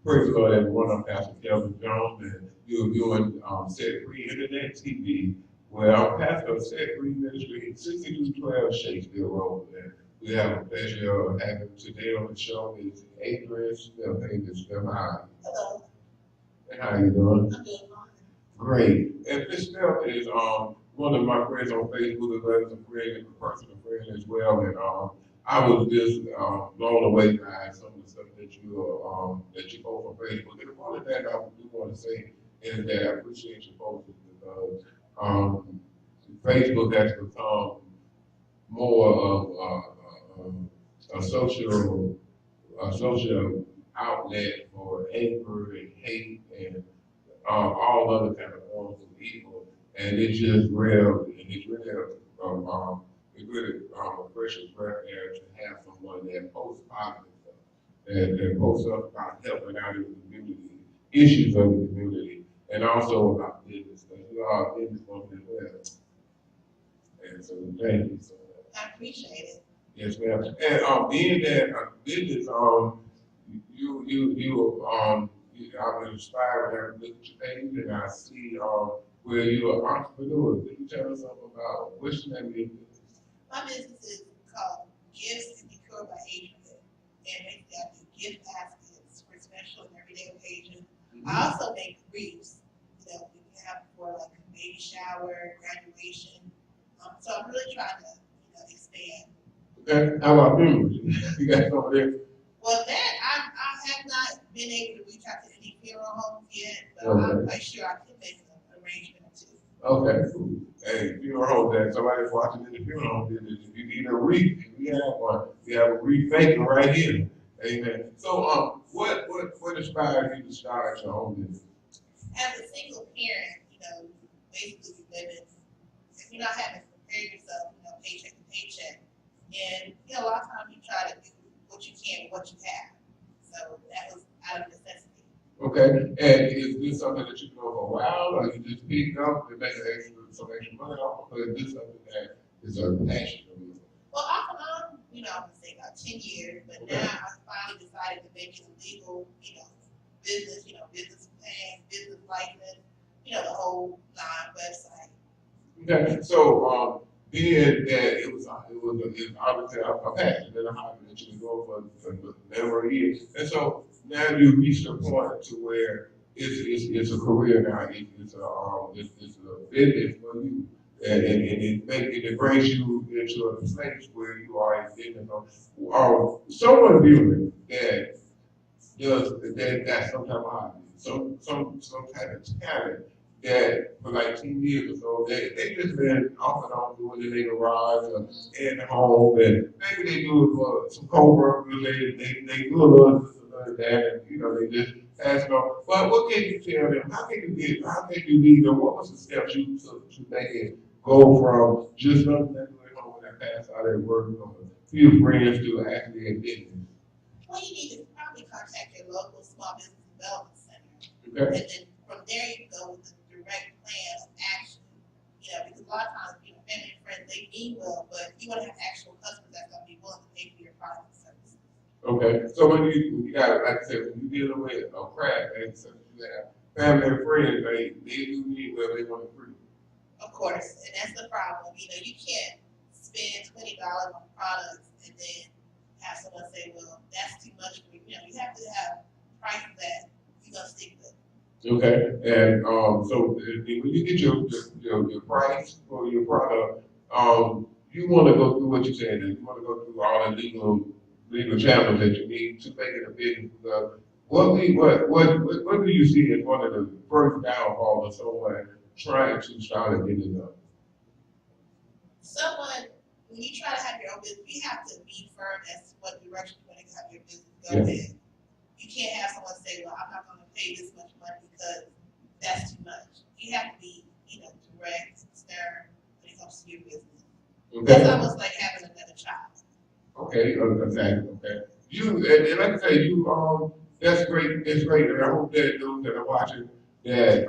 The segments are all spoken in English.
Praise the Lord, everyone. I'm Pastor Kelvin Jones, and you're viewing Set Free Internet TV, where our pastor of Set Free Ministry, 6212 Shakespeare Road. And we have a pleasure of having today on the show is Adrian Smith. Hey, Ms. Smith, hi. Hello. And how you doing? I'm doing fine. Great. And Ms. Smith is one of my friends on Facebook, as well as a friend and a personal friend as well. And I was just blown away by some of the stuff that you post on Facebook. And one of the things I do want to say is that I appreciate you posting because Facebook has become more of a social outlet for anger and hate and all other kind of forms of evil, and it's just real, and it's really a precious breath there to have someone that posts positive stuff, that posts up about helping out in the community, issues of the community, and also about business, because you are a business woman as well. And so thank you so much. I appreciate it. Yes, ma'am. And being that business, I was inspired when I looked at your page and I see where you're an entrepreneur. Can you tell us something about what's the name of your business? My business is called Gifts and Decor by Adrian. And basically I do gift baskets for special and everyday occasions. Mm-hmm. I also make wreaths, you know, we can have for like a baby shower, graduation. So I'm really trying to, you know, expand. Okay. How about funerals? You got some of there? Well, that I have not been able to reach out to any funeral homes yet, but Okay. I'm quite sure I can make an arrangement or two. Okay, cool. Hey, funeral home that somebody's watching in the funeral home business. If you need a wreath, we have one. We have a wreath maker right here. Amen. So what inspired you to start your own business? As a single parent, you know, basically living, if you're not having to prepare yourself, you know, paycheck to paycheck. And, you know, a lot of times you try to do what you can with what you have. So that was out of necessity. Okay, and is this something that you know for a while, or you just picked up and make some extra money off, or is this something that is a passion of yours? Well, off and on, you know, I would say about 10 years, but Okay. now I finally decided to make it a legal, you know, business, you know, business plan, business license, you know, the whole line website. Okay, so being that it was obviously a passion and a hobby that you go for a number of years, and so now you reached a point to where it's a career now. It's a business for you, and it brings you into a place where you are a business. Someone viewing that that's some type of hobby, some type of talent that for like 10 years or so, they just been off and on doing it in their garage or in the home, and maybe they do it for some co-workers, they do a little this, a little that, and you know, they just pass it on. But what can you tell them? How can you lead them? What was the steps you took to make it go from just nothing that doing home and pass out at work, you know, a few friends to actually a business? Well, you need to probably contact your local small business development center. Okay. And then from there you can go with a direct plan of action. You know, because a lot of times, you know, family and friends, they mean well, but you want to have actual customers that's going to be willing to pay for your product and services. Okay, so when you got, like I said, when you dealing with a craft, and so you have family and friends, they do need where they want to free. Of course, and that's the problem. You know, you can't spend $20 on products and then have someone say, well, that's too much for you. You know, you have to have prices that you're going to stick with. Okay, and so when you get your price for your product, you want to go through what you said. You want to go through all the legal channels that you need to make it a business. Because what do you see as one of the first downfalls of someone trying to start a business up? Someone, when you try to have your own business, you have to be firm as to what direction you want to have your business go in. You can't have someone say, well, I'm not going to pay this much money because that's too much. You have to be, you know, direct, stern when it comes to your business. Okay. That's almost like having another child. Okay, exactly. Okay. And like I say, that's great. That's great. And I hope that those that are watching that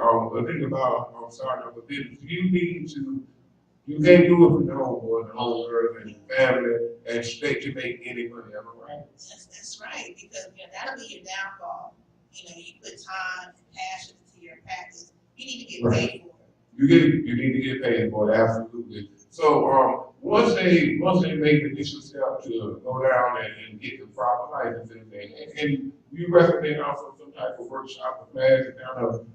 think about starting up a business. You can't do it from home or the whole earth and family and expect to make any money. Am I right? That's right, because you know, that'll be your downfall. You you put time and passion into your practice, you need to get Right. paid for it. You need to get paid for it, absolutely. So once they make the initial step to go down and get the proper licenses, and you recommend also some type of workshop or class to kind of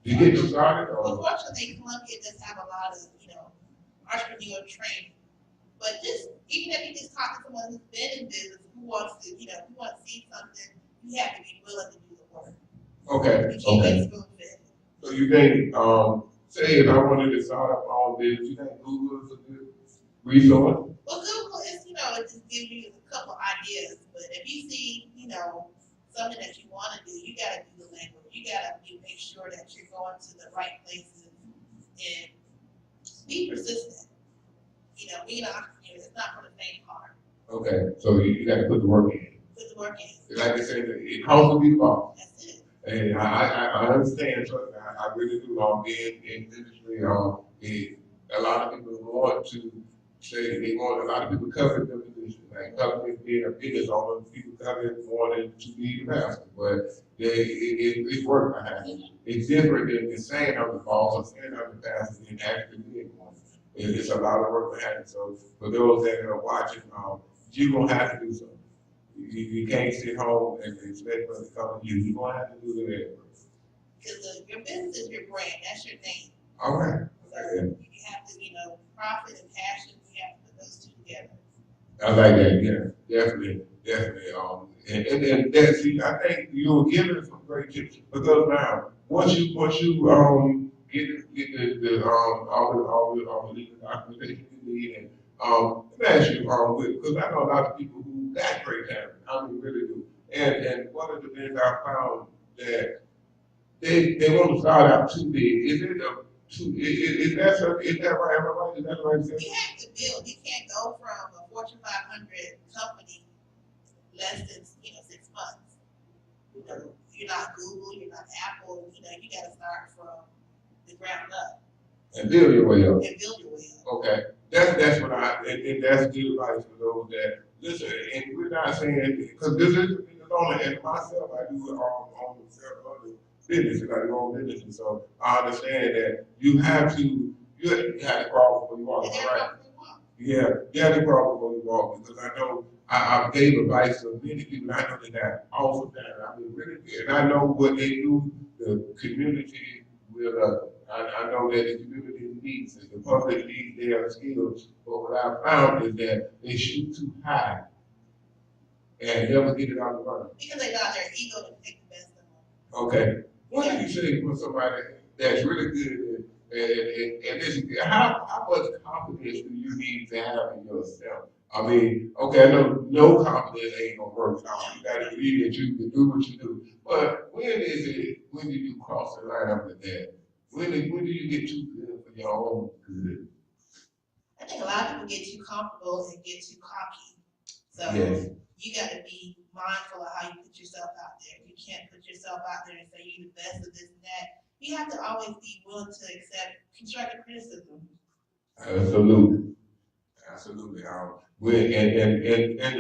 to get them started, Well, or fortunately, Columbia does have a lot of, entrepreneurial training. But just, even if you just talk to someone who's been in business, who wants to see something, you have to be willing to do the work. okay, You can't okay. get spoon fed. So you think, say if I wanted to start up my own business, you think Google is a good resource? Well, Google is, it just gives you a couple ideas. But if you see, something that you want to do, you got to do the language. You got to make sure that you're going to the right places and be persistent. Being an entrepreneur is not for the faint of heart. Okay, so you got to put the work in. Put the work in. Like I said, it helps to be the boss. That's it. And I understand, trust me, I really do. Being in the industry, a lot of people want to say they want a lot of people covet the position, like coveting being a business owner, people covet wanting to be the master, but it's work behind it. It's different than saying I'm the boss or saying I'm the pastor and actually being one. It's a lot of work behind it. So for those that are watching, you're gonna have to do something. You can't sit home and expect us to come to you. You're gonna have to do that. Because your business is your brand. That's your name. All right. So you have to, profit and passion. You have to put those two together. I like that. Yeah, definitely. And that's, I think you're giving some great tips because now once you get the all the legal documentation you need and let me ask you because I know a lot of people who got great talent. I mean really do. And one of the things I found that they want to start out too big. Is it a is that so, is that right? Am I right? Is that right? You have to build. You can't go from a Fortune 500 company less than 6 months. You're not Google. You're not Apple. You got to start from the ground up. And build your way up. And build your way up. Okay. That's what and that's good advice for those that listen. And we're not saying because this is only and myself I do it on several other businesses. I do own businesses, so I understand that you have to to crawl before you walk. Right? Yeah, you have to crawl before you walk because I know I gave advice to many people. I know that awesome talent. I mean, really good. And I know what they do. The community will. I know that the community needs it. The public needs their skills. But what I found is that they shoot too high and never get it out of the run. Because they got their ego to take the best of them. Okay. What do you say for somebody that's really good and this, how much confidence do you need to have in yourself? I mean, okay, I know no confidence ain't gonna work. You gotta believe that you can do what you do. But when do you cross the line with that? When do you get too good for your own good? I think a lot of people get too comfortable and get too cocky. So yes. You gotta be mindful of how you put yourself out there. You can't put yourself out there and say you're the best of this and that. You have to always be willing to accept constructive criticism. Absolutely. Absolutely. And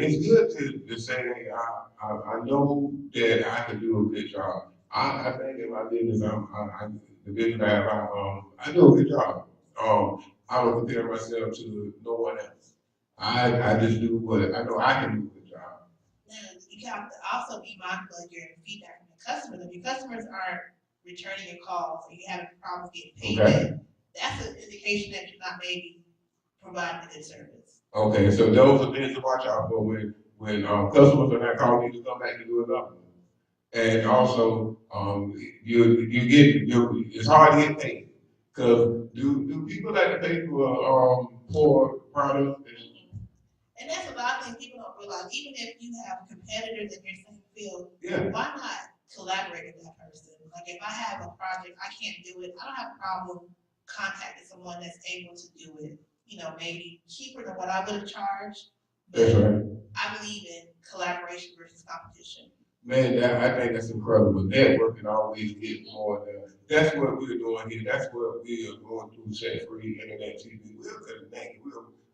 it's good to say, hey, I know that I can do a good job. I think in my business, the business I do a good job. I don't compare myself to no one else. I just do what I know I can do a good job. And you have to also be mindful of your feedback from the customers. If your customers aren't returning your calls or you're having problems getting paid, okay, that's an indication that you're not maybe providing a good service. Okay, so those are things to watch out for when customers are not calling you to come back and do another one. And also, you get it's hard to get paid because do people like to pay for products? And that's a lot of things people don't realize. Even if you have competitors in your same field, why not collaborate with that person? Like if I have a project, I can't do it. I don't have a problem contacting someone that's able to do it. Maybe cheaper than what I would have charged. But right. I believe in collaboration versus competition. Man, I think that's incredible. Networking always gets more than that's what we're doing here. That's what we are going through Set Free Internet TV. We're connecting.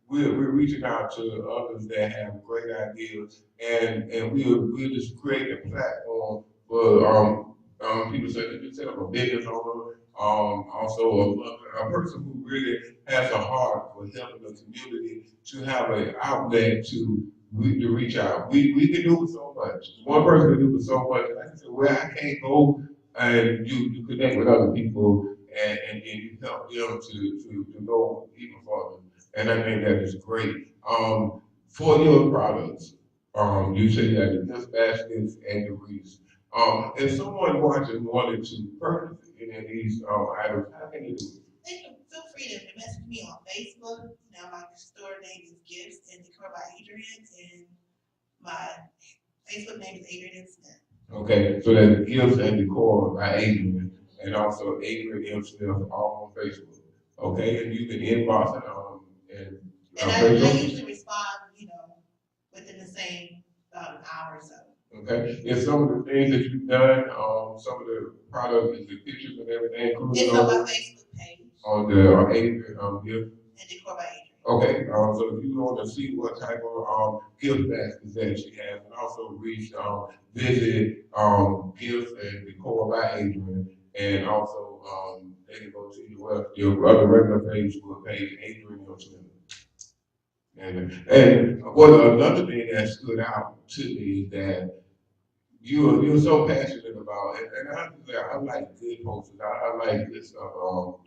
We're reaching out to others that have great ideas, and we're just creating a platform for for people say that you set up a business owner, also a person who really has a heart for helping the community to have an outlet to reach out. We can do so much. One person can do so much. Like I said, where I can't go and you connect with other people and you help them to go even further. And I think that is great. For your products, you say you have the gift baskets and the wreaths. If someone watching wanted to purchase any of these items, how can they do it? They can feel free to message me on Facebook. Now my store name is Gifts and Decor by Adrian, and my Facebook name is Adrian Smith. Okay, so that's Gifts and Decor by Adrian, and also Adrian M. Smith all on Facebook. Okay, and you can inbox it and I usually respond, within the same about an hour or so. Okay, and some of the things that you've done, some of the products, the pictures and everything, including it's on my Facebook page. On the Adrian Gift. And Decor by Adrian. Okay, so if you want to see what type of gift baskets that she has, and also reach visit Gifts and Decor by Adrian, and also they can go to your other regular Facebook page, Adrian Yourself. And what another thing that stood out to me is that you're so passionate about it, and I like good posters. I like good stuff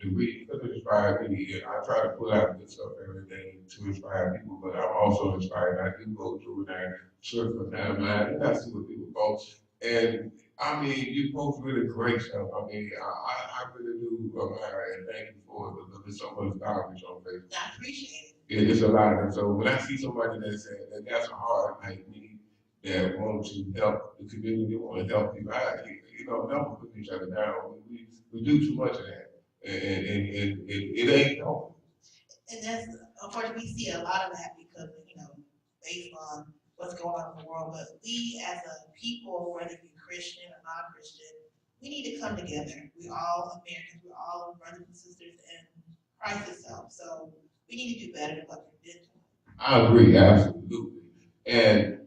to read because it inspires me. And I try to put out good stuff every day to inspire people, but I'm also inspired. I do go through and I search for timeline and I see what people post. And I mean, you post really great stuff. I mean, I really do admire and thank you for it because there's so much garbage on Facebook. I appreciate it. It's a lot. And so when I see somebody that says that that's a heart like me, that want to help the community, want to help people out. Never put each other down. We do too much of that, and it ain't helpful. And that's, unfortunately, we see a lot of that because, based on what's going on in the world. But we, as a people, whether you're Christian or non-Christian, we need to come together. We're all Americans. We're all brothers and sisters in Christ itself. So we need to do better than what we've been doing. I agree, absolutely. And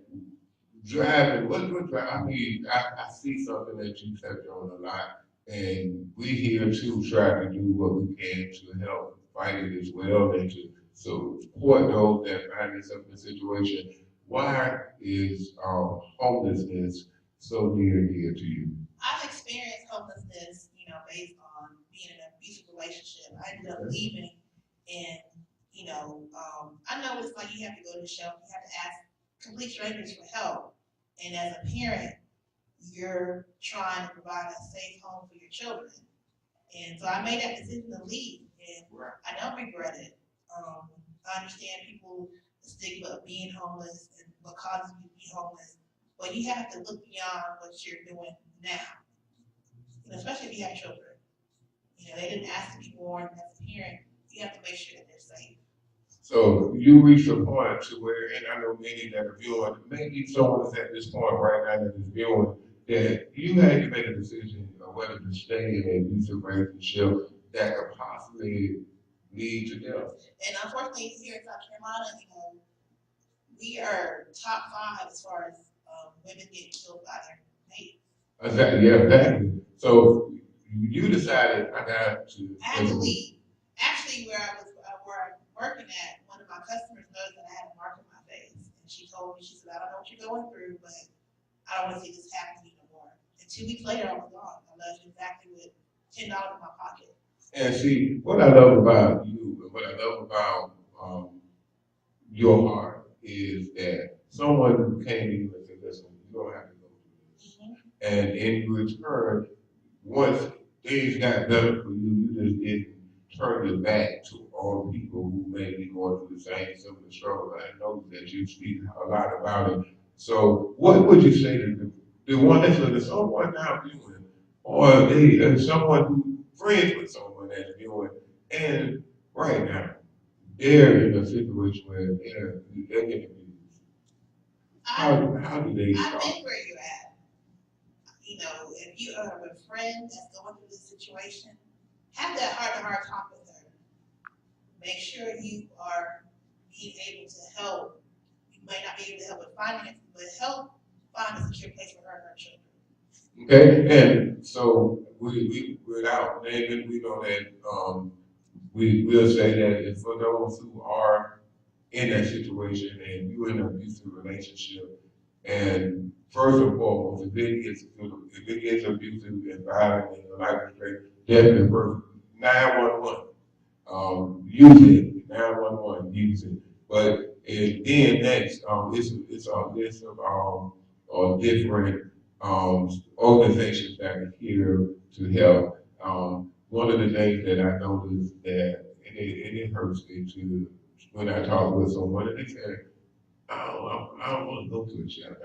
driving, what drive? I mean, I see something that you touch on a lot, and we here too try to do what we can to help fight it as well and to support those that find themselves in a situation. Why is homelessness so near and dear to you? I've experienced homelessness, based on being in an abusive relationship. I ended up leaving, and I know it's like you have to go to the shelter, you have to ask complete strangers for help. And as a parent, you're trying to provide a safe home for your children. And so I made that decision to leave, and I don't regret it. I understand people the stigma of being homeless and what causes you to be homeless, but you have to look beyond what you're doing now, especially if you have children. They didn't ask to be born. As a parent, you have to make sure that they're safe. So you reach a point to where, and I know many that are viewing, maybe someone is at this point right now that is viewing, that you had to make a decision of whether to stay in an abusive relationship that could possibly lead to death. And unfortunately, here in South Carolina, we are top 5 as far as women getting killed by their mates. Exactly, yeah, exactly. So you decided I got to. I had to leave. Actually, where I'm working at, one of my customers noticed that I had a mark on my face, and she told me, she said, "I don't know what you're going through, but I don't want to see this happen to you no more." And 2 weeks later, I was gone. I left exactly with $10 in my pocket. And see, what I love about you, and what I love about your heart, is that someone who came to you and said, "Listen, you don't have to go through this," and in return, once things got better for you, you just didn't turn your back to all people who may be going through the same similar struggle. I know that you speak a lot about it. So what would you say to the one that's with someone now viewing, or someone who friends with someone that's viewing, and right now they're in a situation where they're getting abused? How do they start? I've been where you're at. If you have a friend that's going through this situation, have that heart-to-heart talk with her. Make sure you are being able to help. You might not be able to help with finances, but help find a secure place for her and her children. Okay, and so we without naming, we know that we will say that if for those who are in that situation and you in an abusive relationship, and first and foremost, if it gets abusive and violent and your life is straight, definitely first 911. Using 911, using. But and then next, it's a list of different organizations that are here to help. One of the things that I noticed that it hurts me to when I talk with someone and they say, I don't want to go to a shelter.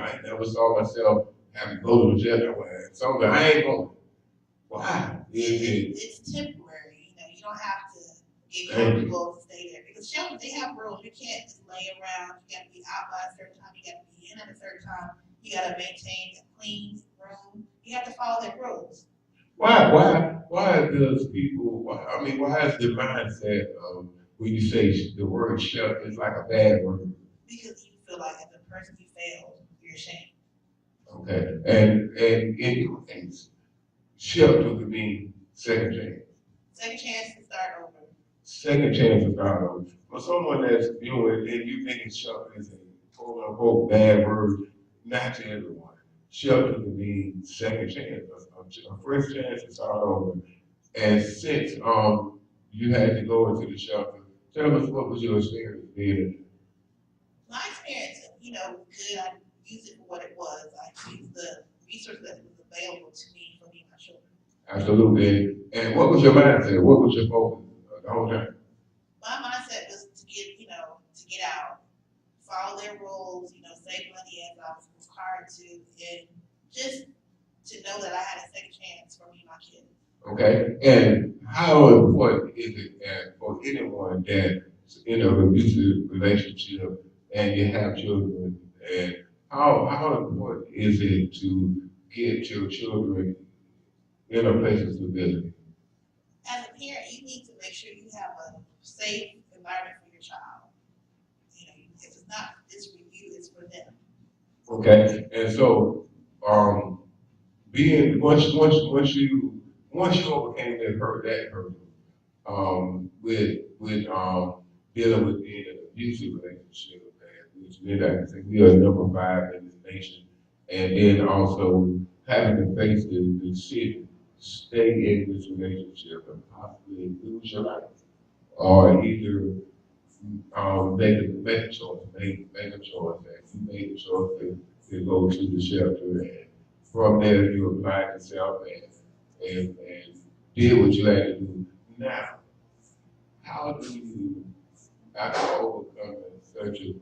I never saw myself having to go to a shelter. So I ain't going. Why? It's temporary, you don't have to get comfortable to stay there. Because shelters, they have rules. You can't just lay around. You gotta be out by a certain time, you gotta be in at a certain time, you gotta maintain a clean room. You have to follow their rules. Why does people, why is the mindset of when you say the word shelter is like a bad word? Because you feel like as a person you failed, you're ashamed. Okay, and in your case, shelter would mean second chance. Second chance to start over. Second chance to start over. For someone that's doing and you think shelter is a quote unquote bad word, not to everyone. Shelter can mean second chance, a first chance to start over. And since you had to go into the shelter, tell us what was your experience being? My experience, good. I used it for what it was. I used the resource that was available to me for me and my children. Absolutely. And what was your mindset? What was your focus the whole time? My mindset was to get out, follow their rules, save money as I was required to, and just to know that I had a second chance for me and my kids. Okay. And how important is it for anyone that's in a abusive relationship and you have children? And how important is it to get your children in a place of stability? As a parent, you need to make sure you have a safe environment for your child. If it's not just for you, it's for them. Okay. And so being once you overcame that hurdle, with dealing with being in an abusive relationship, and which meant I think we are number 5 in this nation, and then also having to face the decision to stay in this relationship and possibly lose your life, or either make a choice, make a choice, and you made a choice to go to the shelter, and from there you applied yourself and did what you had to do. Now, how do you, after overcoming such a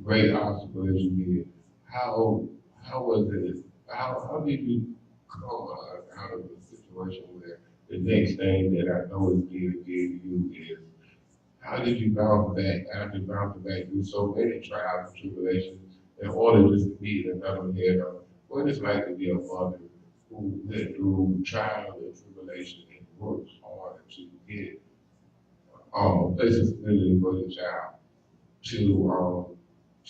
great obstacle as you did, how how was it? How did you come out of a situation where the next thing that I know is dear to you is how did you bounce back after bouncing back through so many trials and tribulations in order just to be another head of what it's like to be a mother who went through trials and tribulations and worked hard to get places stability for the child to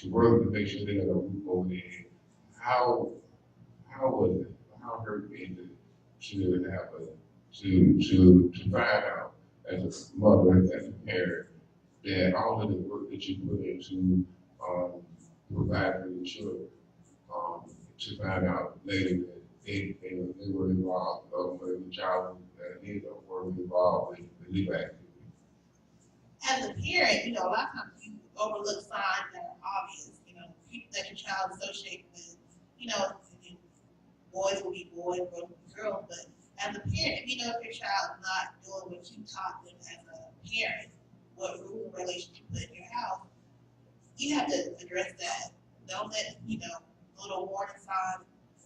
work to make sure they got a roof over their head. How how was it? How hurt is it to have to find out as a mother, as a parent, that all of the work that you put into um, provide for your children, to find out later that they were involved, whether the child did or were involved with illegal activity. As a parent, a lot of times you overlook signs that are obvious. People that your child associates with. Boys will be boys, girls will be girls. But as a parent, if you know if your child is not doing what you taught them as a parent, what rules and regulations you put in your house, you have to address that. Don't let, little warning signs,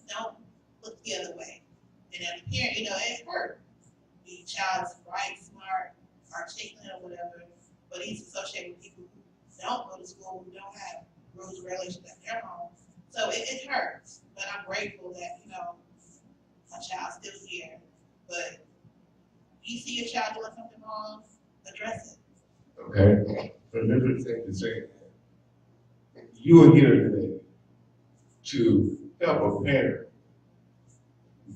don't look the other way. And as a parent, it hurt. The child's bright, smart, articulate, or whatever, but he's associated with people who don't go to school, who don't have rules and regulations at their home. So it hurts. But I'm grateful that, my child's still here. But you see your child doing something wrong, address it. Okay? So another thing to say, you are here today to help a parent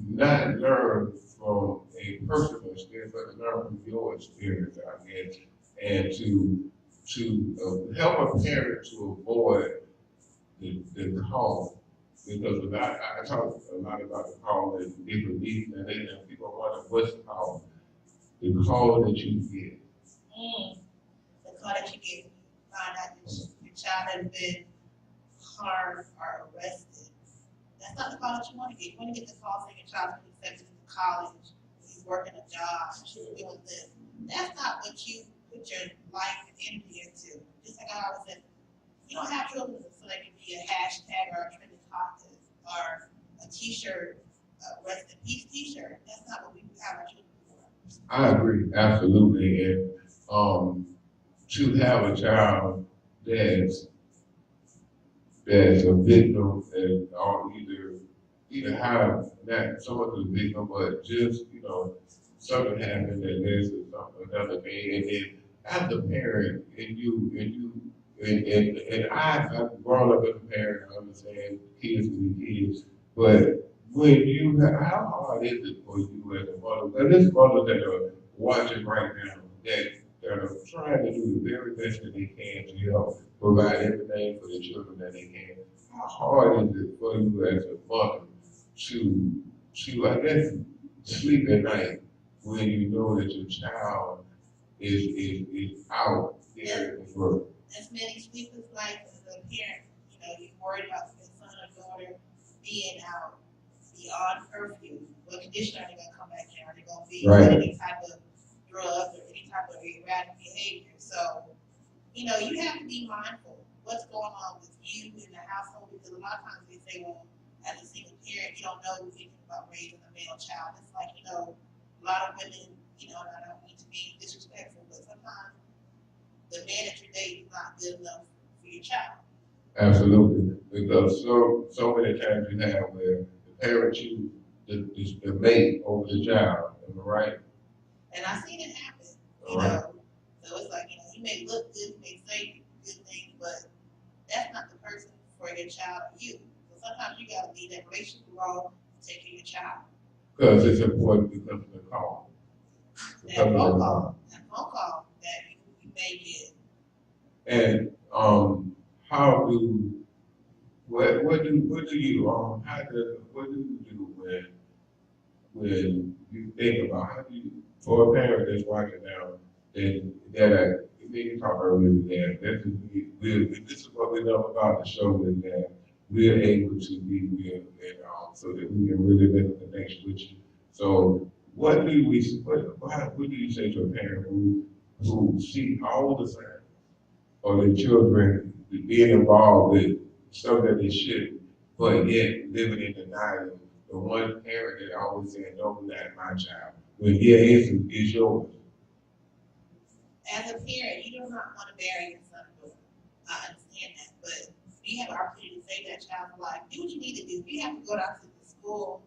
not learn from a personal experience, but to learn from your experience, I guess, and to help a parent to avoid the call. Because I talk a lot about the call and different needs, and then people wonder what's the call? The call that you get. The call that you get when you find out that your child has been harmed or arrested. That's not the call that you want to get. You want to get the call saying your child's been accepted into college, he's working a job, she's doing this. That's not what you put your life and energy into. Just like I always said, you don't have children so they can be a hashtag or a trending topic or a t-shirt, rest in peace t-shirt. That's not what we have our children for. I agree, absolutely. And to have a child that's a victim and or either have not so much of a victim, but just something happened and there's something another thing, and then as a parent and I've grown up as a parent, I understand kids to be kids, but when you how hard is it for you as a mother? But there's mothers that are watching right now that are trying to do the very best that they can to help provide everything for the children that they can. How hard is it for you as a mother to I guess sleep at night when you know that your child is out there in the world? As many sleepless nights as a parent, you're worried about your son or daughter being out beyond curfew. What condition are they going to come back in? Are they going to be Right. any type of drugs or any type of erratic behavior? So, you have to be mindful what's going on with you in the household, because a lot of times they say, well, as a single parent, you don't know anything about raising a male child. It's like, a lot of women, and I don't mean to be disrespectful, but sometimes the man that you're dating is not good enough for your child. Absolutely, because so many times you have where the parent chooses the mate over the child. Am I right? And I've seen it happen. Right. So it's like, he may look good, he may say good things, but that's not the person for your child or you. So sometimes you got to be that relationship role to take care of your child. Because it's important because of the call. That phone call that you may get. And how do what do you what do you do when you think about how do you for a parent that's watching now that then you talked earlier that this is what we love about the show is that we're able to be real and so that we can really make a connection with you. So what do you say to a parent who see all the signs or the children being involved with stuff that they shouldn't, but yet living in denial? The one parent that always saying, "No, that's my child." Well, yeah, it's yours. As a parent, you do not want to bury your son or daughter. I understand that, but you have an opportunity to save that child's life. Do what you need to do. If you have to go down to the school,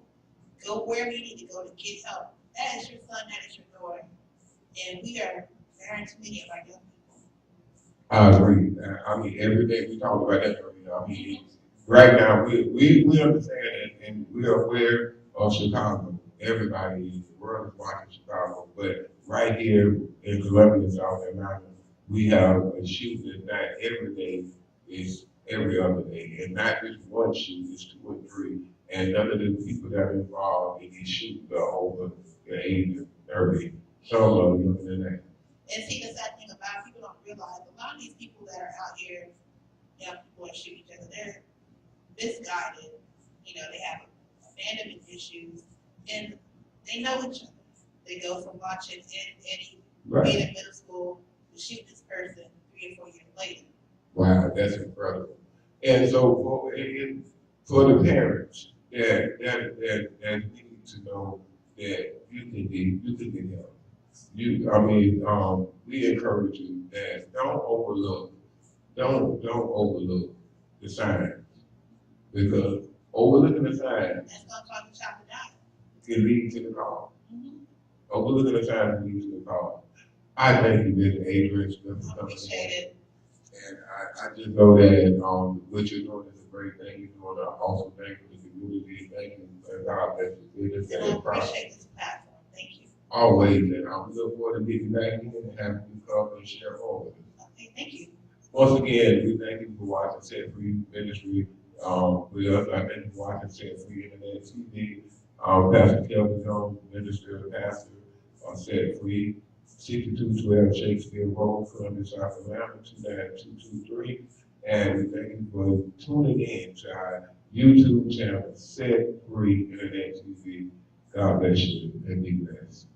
go wherever you need to go to get help. That is your son, that is your daughter. And we are very too many of our young people. I agree. I mean, every day we talk about that. I mean, right now we understand and we are aware of Chicago. Everybody is the world is watching Chicago, but right here in Columbia, South Carolina, we have a shoot that not every day is every other day, and not just one shoot, it's two or three. And none of the people that are involved in these shoots are over the age of 30. Some are younger than that. And see, the sad thing about it, people don't realize a lot of these people that are out here, young people that shoot each other, they're misguided. They have abandonment issues, and they know each other. They go from watching Eddie being in middle school to shoot this person 3 or 4 years later. Wow, that's incredible. And so for the parents that need to know that you can get help. We encourage you that don't overlook the signs because overlooking the signs That's gonna cause the child to die. can lead to the call. Mm-hmm. Overlooking the signs leads to the call. I thank you, Mr. Adrian, for coming. Appreciate it. And I just know that what you're doing is a great thing. You're doing an awesome thing for the community. opportunity. Thank you, and God bless you. It is And I a process. appreciate this platform. Thank you. Always, and we look forward to getting back in and having you come and share more with us. Okay, thank you. Once again, we thank you for watching Set Free Ministry. We also thank you for watching Set Free Internet TV. Pastor Kelvin Jones, Minister, Pastor, Set Free, 6212 Shakespeare Road, Columbia, South Carolina, 29223. And we thank you for tuning in to our YouTube channel, Set Free Internet TV. God bless you and be blessed.